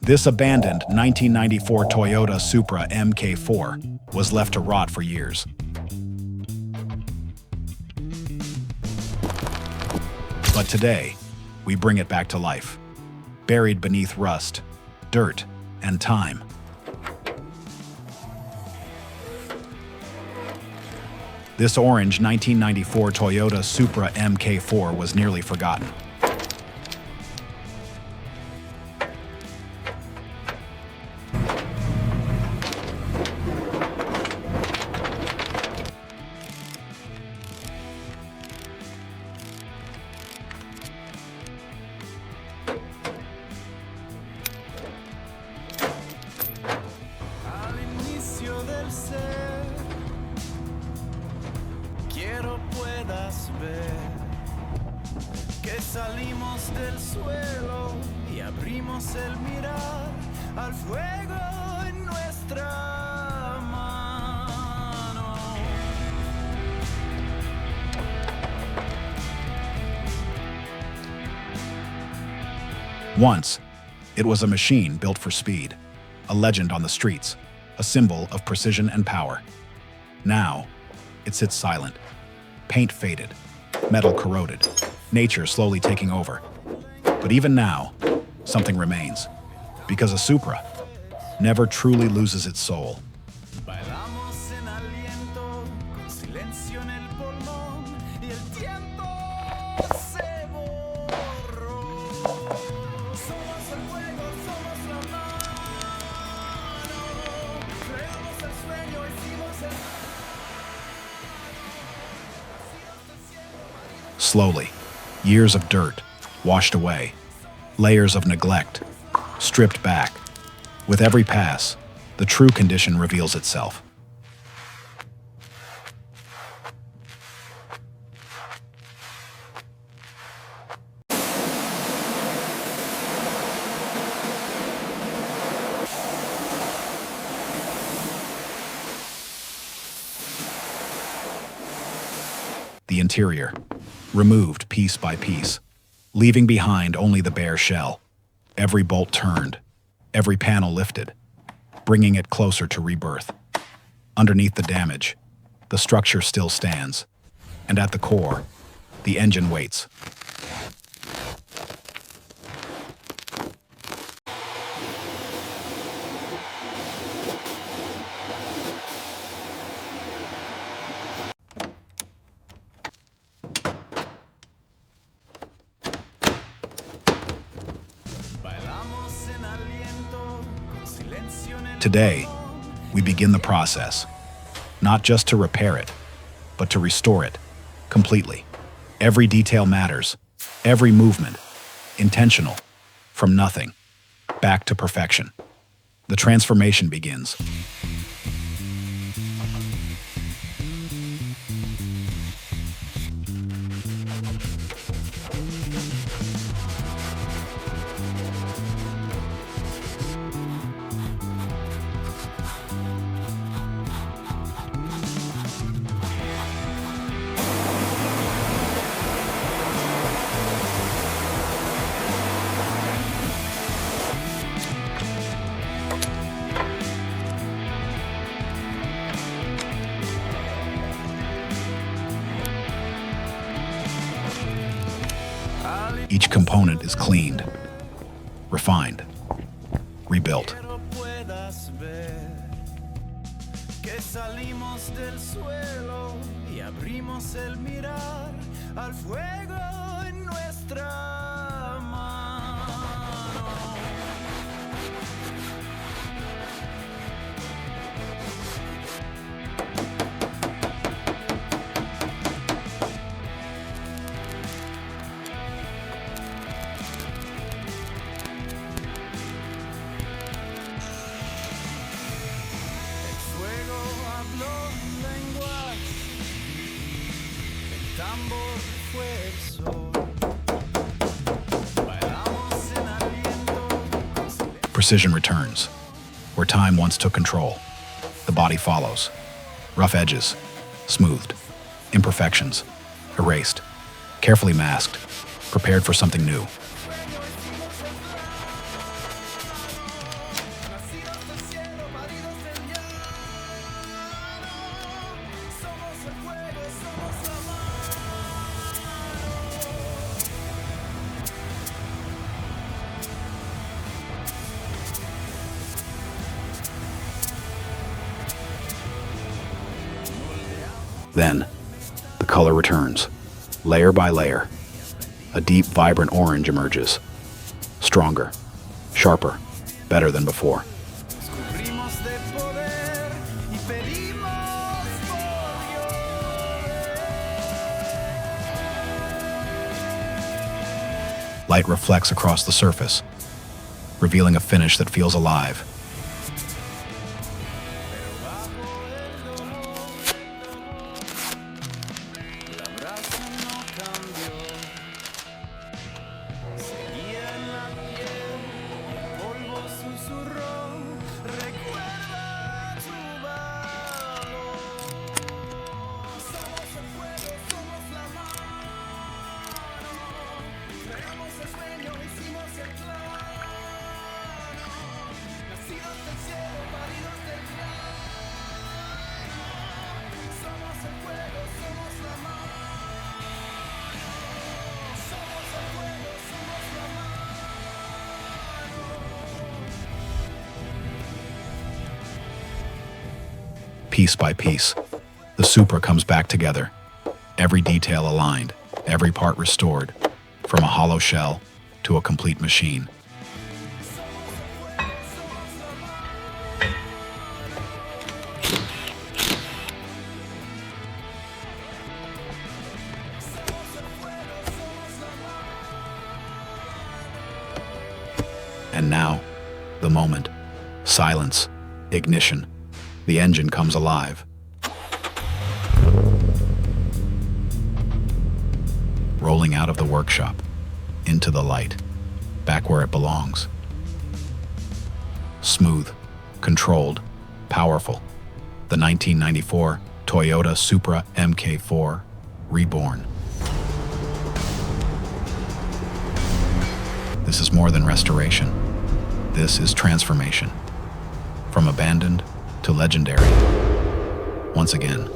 This abandoned 1994 Toyota Supra MK4 was left to rot for years. But today, we bring it back to life, buried beneath rust, dirt, and time. This orange 1994 Toyota Supra MK4 was nearly forgotten. Quiero puedas ver que salimos del suelo y abrimos el mirar al fuego en nuestra mano. Once, it was a machine built for speed, a legend on the streets, a symbol of precision and power. Now, it sits silent, paint faded, metal corroded, nature slowly taking over. But even now, something remains, because a Supra never truly loses its soul. Bailamos en aliento, con silencio en el pulmón y el tiempo se borró. Somos el fuego, somos la mano. Creamos el sueño, hicimos el... Slowly, years of dirt washed away, layers of neglect stripped back. With every pass, the true condition reveals itself. The interior, removed piece by piece, leaving behind only the bare shell. Every bolt turned, every panel lifted, bringing it closer to rebirth. Underneath the damage, the structure still stands, and at the core, the engine waits. Today, we begin the process, not just to repair it, but to restore it completely. Every detail matters, every movement, intentional, from nothing, back to perfection. The transformation begins. Each component is cleaned, refined, rebuilt. Quiero puedas ver que salimos del suelo y abrimos el mirar al fuego en nuestra mano. Tambor fue el sol. Bailamos en aliento. Precision returns, where time once took control. The body follows. Rough edges, smoothed. Imperfections, erased. Carefully masked, prepared for something new. Then, the color returns, layer by layer. A deep, vibrant orange emerges. Stronger, sharper, better than before. Descubrimos de poder y pedimos por Dios. Light reflects across the surface, revealing a finish that feels alive. La brasa no cambió, seguía en la piel, el polvo susurró, recuerda tu valor. Somos el fuego, somos la mano, creamos el sueño, hicimos el plano, nacidos del cielo, paridos del plano. Somos el fuego, somos la mano. Somos el fuego, somos la mano. Piece by piece, the Supra comes back together. Every detail aligned, every part restored, from a hollow shell to a complete machine. And now, the moment. Silence, ignition. The engine comes alive. Rolling out of the workshop, into the light, back where it belongs. Smooth, controlled, powerful. The 1994 Toyota Supra MK4 reborn. This is more than restoration. This is transformation. From abandoned to legendary. Once again,